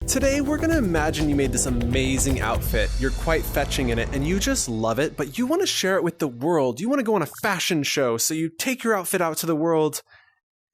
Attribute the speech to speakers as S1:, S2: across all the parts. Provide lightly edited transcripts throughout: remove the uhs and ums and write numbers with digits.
S1: Today, we're gonna imagine you made this amazing outfit. You're quite fetching in it and you just love it, but you wanna share it with the world. You wanna go on a fashion show, so you take your outfit out to the world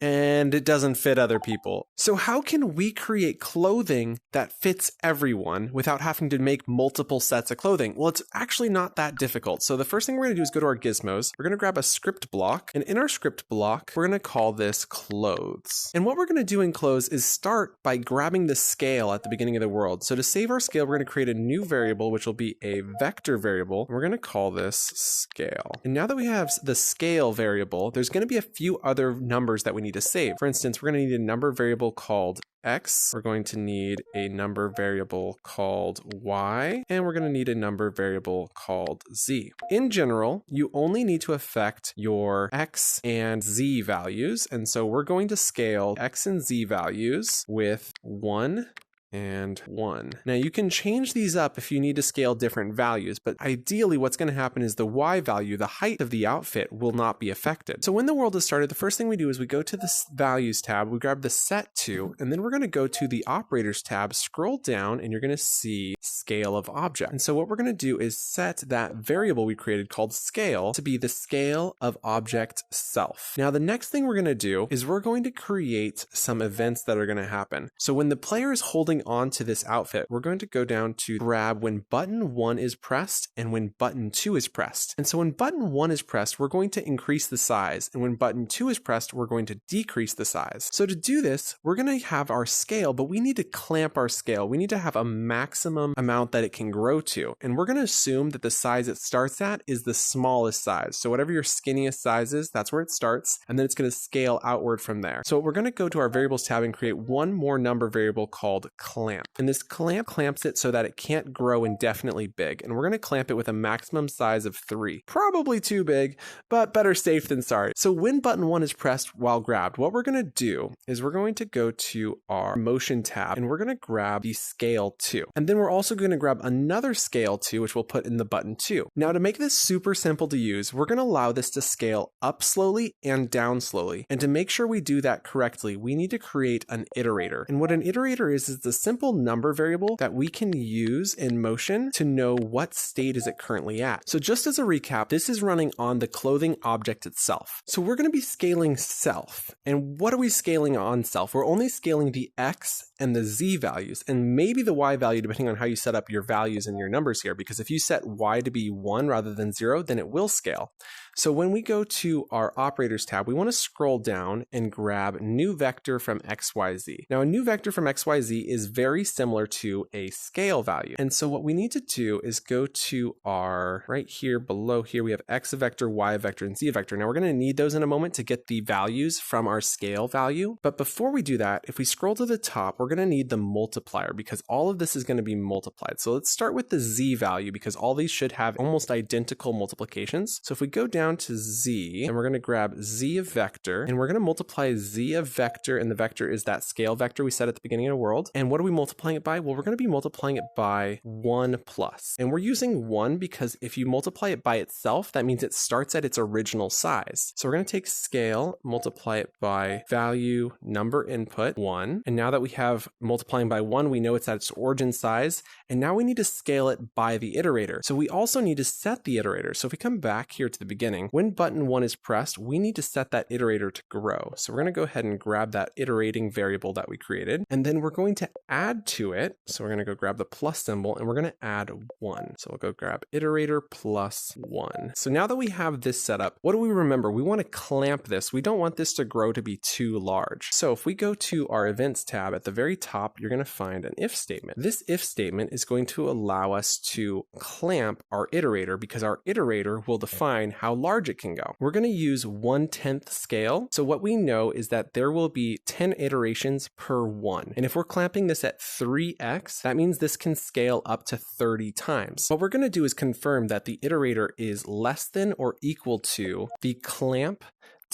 S1: and it doesn't fit other people. So how can we create clothing that fits everyone without having to make multiple sets of clothing? Well, it's actually not that difficult. So the first thing we're gonna do is go to our gizmos. We're gonna grab a script block, and in our script block, we're gonna call this clothes. And what we're gonna do in clothes is start by grabbing the scale at the beginning of the world. So to save our scale, we're gonna create a new variable, which will be a vector variable. We're gonna call this scale. And now that we have the scale variable, there's gonna be a few other numbers that we need to save. For instance, we're going to need a number variable called X, we're going to need a number variable called Y, and we're going to need a number variable called Z. In general, you only need to affect your X and Z values, and so we're going to scale X and Z values with 1 and 1. Now you can change these up if you need to scale different values, but ideally what's going to happen is the Y value, the height of the outfit, will not be affected. So when the world is started, the first thing we do is we go to the values tab, we grab the set to, and then we're going to go to the operators tab, scroll down, and you're going to see scale of object. And so what we're going to do is set that variable we created called scale to be the scale of object self. Now the next thing we're going to do is we're going to create some events that are going to happen. So when the player is holding onto this outfit, we're going to go down to grab when button 1 is pressed and when button 2 is pressed. And so when button 1 is pressed, we're going to increase the size, and when button 2 is pressed, we're going to decrease the size. So to do this, we're going to have our scale, but we need to clamp our scale. We need to have a maximum amount that it can grow to, and we're going to assume that the size it starts at is the smallest size. So whatever your skinniest size is, that's where it starts, and then it's going to scale outward from there. So we're going to go to our variables tab and create one more number variable called clamp. And this clamp clamps it so that it can't grow indefinitely big. And we're going to clamp it with a maximum size of 3. Probably too big, but better safe than sorry. So when button 1 is pressed while grabbed, what we're going to do is we're going to go to our motion tab and we're going to grab the scale 2. And then we're also going to grab another scale 2, which we'll put in the button 2. Now to make this super simple to use, we're going to allow this to scale up slowly and down slowly. And to make sure we do that correctly, we need to create an iterator. And what an iterator is the simple number variable that we can use in motion to know what state is it currently at. So just as a recap, this is running on the clothing object itself. So we're going to be scaling self. And what are we scaling on self? We're only scaling the X and the Z values, and maybe the Y value, depending on how you set up your values and your numbers here, because if you set Y to be 1 rather than 0, then it will scale. So when we go to our operators tab, we want to scroll down and grab new vector from XYZ. Now a new vector from XYZ is very similar to a scale value. And so what we need to do is go to our, right here below here, we have X vector, Y vector, and Z vector. Now we're going to need those in a moment to get the values from our scale value. But before we do that, if we scroll to the top, we're going to need the multiplier because all of this is going to be multiplied. So let's start with the Z value because all these should have almost identical multiplications. So if we go down to Z and we're going to grab Z of vector and we're going to multiply Z of vector, and the vector is that scale vector we set at the beginning of the world. And what are we multiplying it by? Well, we're going to be multiplying it by 1 plus. And we're using 1 because if you multiply it by itself, that means it starts at its original size. So we're going to take scale, multiply it by value, number input, 1. And now that we have multiplying by 1, we know it's at its origin size. And now we need to scale it by the iterator. So we also need to set the iterator. So if we come back here to the beginning, when button 1 is pressed, we need to set that iterator to grow. So we're going to go ahead and grab that iterating variable that we created, and then we're going to add to it. So we're going to go grab the plus symbol and we're going to add 1. So we'll go grab iterator plus 1. So now that we have this set up, what do we remember? We want to clamp this. We don't want this to grow to be too large. So if we go to our events tab at the very top, you're going to find an if statement. This if statement is going to allow us to clamp our iterator because our iterator will define how large it can go. We're going to use 1/10 scale. So what we know is that there will be 10 iterations per 1. And if we're clamping this at 3x, that means this can scale up to 30 times. What we're going to do is confirm that the iterator is less than or equal to the clamp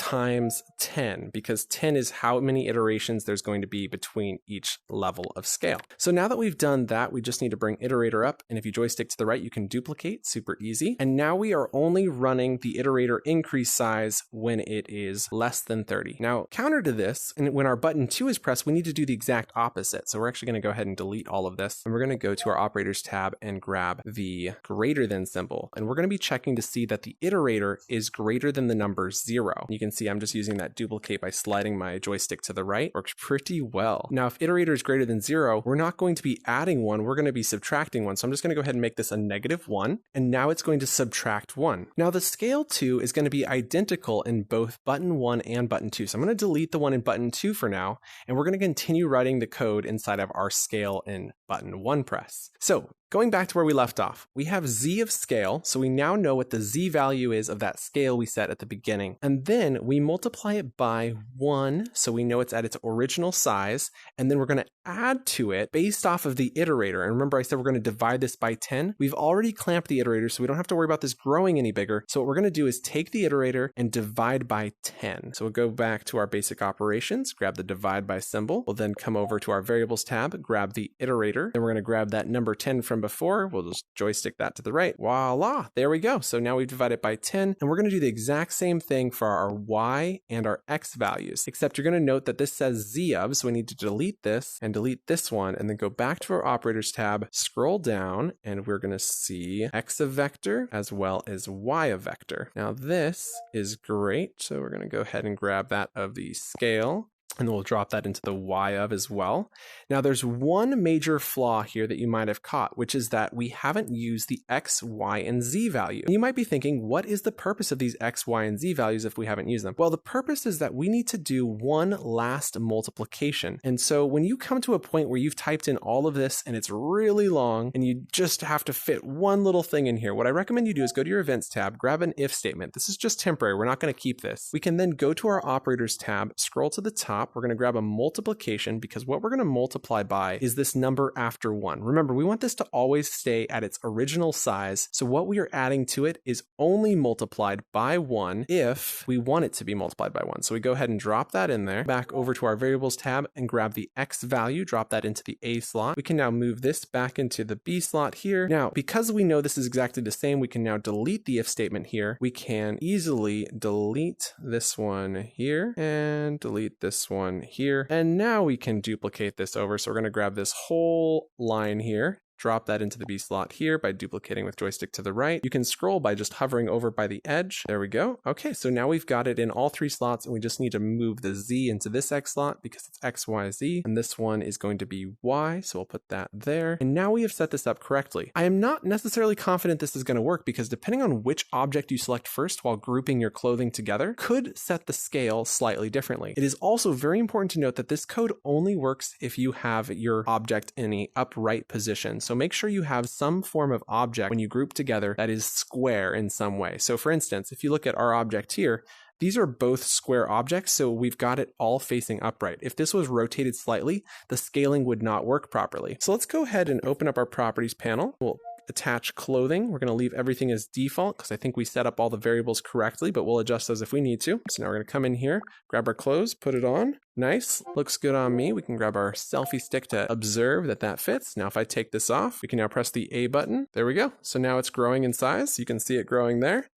S1: times 10, because 10 is how many iterations there's going to be between each level of scale. So now that we've done that, we just need to bring Iterator up, and if you joystick to the right, you can duplicate, super easy. And now we are only running the Iterator increase size when it is less than 30. Now, counter to this, and when our button 2 is pressed, we need to do the exact opposite. So we're actually going to go ahead and delete all of this, and we're going to go to our operators tab and grab the greater than symbol. And we're going to be checking to see that the iterator is greater than the number 0. You can see I'm just using that duplicate by sliding my joystick to the right. Works pretty well. Now, if iterator is greater than 0, we're not going to be adding 1, we're going to be subtracting 1. So I'm just going to go ahead and make this a -1, and now it's going to subtract 1. Now the scale 2 is going to be identical in both button 1 and button 2. So I'm going to delete the one in button 2 for now, and we're going to continue writing the code inside of our scale in button 1 press. So going back to where we left off, we have z of scale, so we now know what the z value is of that scale we set at the beginning. And then we multiply it by 1, so we know it's at its original size, and then we're going to add to it based off of the iterator. And remember I said we're going to divide this by 10? We've already clamped the iterator, so we don't have to worry about this growing any bigger. So what we're going to do is take the iterator and divide by 10. So we'll go back to our basic operations, grab the divide by symbol. We'll then come over to our variables tab, grab the iterator. Then we're going to grab that number 10 from before. We'll just joystick that to the right. Voila, there we go. So now we've divided by 10, and we're going to do the exact same thing for our y and our x values, except you're going to note that this says z of, so we need to delete this and delete this one, and then go back to our operators tab, scroll down, and we're going to see x of vector as well as y of vector. Now this is great. So we're going to go ahead and grab that of the scale, and we'll drop that into the y of as well. Now there's one major flaw here that you might have caught, which is that we haven't used the x, y, and z value. And you might be thinking, what is the purpose of these x, y, and z values if we haven't used them? Well, the purpose is that we need to do one last multiplication. And so when you come to a point where you've typed in all of this and it's really long and you just have to fit one little thing in here, what I recommend you do is go to your events tab, grab an if statement. This is just temporary. We're not going to keep this. We can then go to our operators tab, scroll to the top. We're going to grab a multiplication, because what we're going to multiply by is this number after 1. Remember, we want this to always stay at its original size. So what we are adding to it is only multiplied by 1 if we want it to be multiplied by 1. So we go ahead and drop that in there, back over to our variables tab and grab the x value, drop that into the A slot. We can now move this back into the B slot here. Now, because we know this is exactly the same, we can now delete the if statement here. We can easily delete this one here and delete this one here. And now we can duplicate this over. So we're going to grab this whole line here, drop that into the B slot here by duplicating with joystick to the right. You can scroll by just hovering over by the edge. There we go. Okay, so now we've got it in all 3 slots, and we just need to move the Z into this X slot because it's X, Y, Z, and this one is going to be Y, so we'll put that there. And now we have set this up correctly. I am not necessarily confident this is going to work, because depending on which object you select first while grouping your clothing together could set the scale slightly differently. It is also very important to note that this code only works if you have your object in an upright position. So make sure you have some form of object when you group together that is square in some way. So for instance, if you look at our object here, these are both square objects, so we've got it all facing upright. If this was rotated slightly, the scaling would not work properly. So let's go ahead and open up our properties panel. We'll attach clothing. We're going to leave everything as default because I think we set up all the variables correctly, but we'll adjust those if we need to. So now we're going to come in here, grab our clothes, put it on. Nice. Looks good on me. We can grab our selfie stick to observe that that fits. Now if I take this off, we can now press the A button. There we go. So now it's growing in size. You can see it growing there.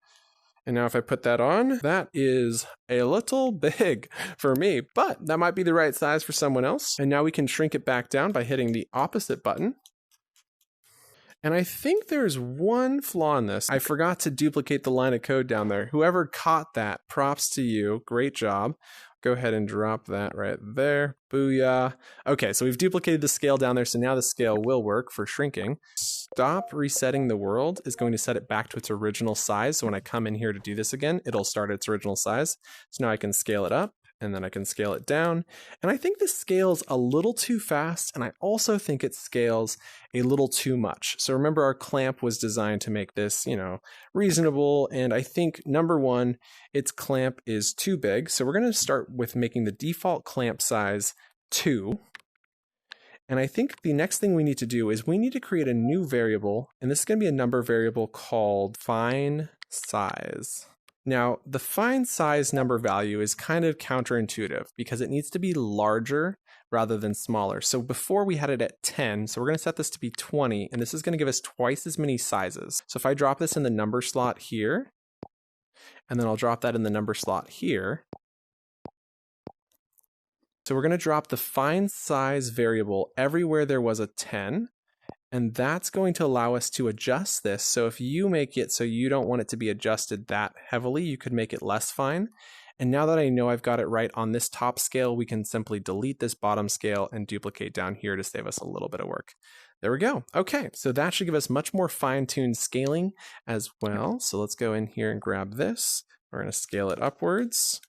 S1: And now if I put that on, that is a little big for me, but that might be the right size for someone else. And now we can shrink it back down by hitting the opposite button. And I think there's one flaw in this. I forgot to duplicate the line of code down there. Whoever caught that, props to you. Great job. Go ahead and drop that right there. Booyah. Okay, so we've duplicated the scale down there, so now the scale will work for shrinking. Stop resetting the world is going to set it back to its original size. So when I come in here to do this again, it'll start at its original size. So now I can scale it up, and then I can scale it down. And I think this scales a little too fast, and I also think it scales a little too much. So remember, our clamp was designed to make this, reasonable. And I think number one, its clamp is too big. So we're going to start with making the default clamp size 2. And I think the next thing we need to do is we need to create a new variable, and this is going to be a number variable called fine size. Now, the find size number value is kind of counterintuitive because it needs to be larger rather than smaller. So before we had it at 10, so we're going to set this to be 20, and this is going to give us twice as many sizes. So if I drop this in the number slot here, and then I'll drop that in the number slot here. So we're going to drop the find size variable everywhere there was a 10. And that's going to allow us to adjust this. So if you make it so you don't want it to be adjusted that heavily, you could make it less fine. And now that I know I've got it right on this top scale, we can simply delete this bottom scale and duplicate down here to save us a little bit of work. There we go. Okay, so that should give us much more fine-tuned scaling as well. So let's go in here and grab this. We're going to scale it upwards.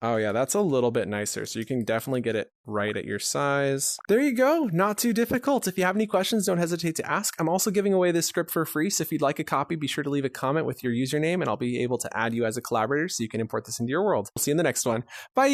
S1: Oh yeah, that's a little bit nicer. So you can definitely get it right at your size. There you go. Not too difficult. If you have any questions, don't hesitate to ask. I'm also giving away this script for free. So if you'd like a copy, be sure to leave a comment with your username and I'll be able to add you as a collaborator so you can import this into your world. We'll see you in the next one. Bye.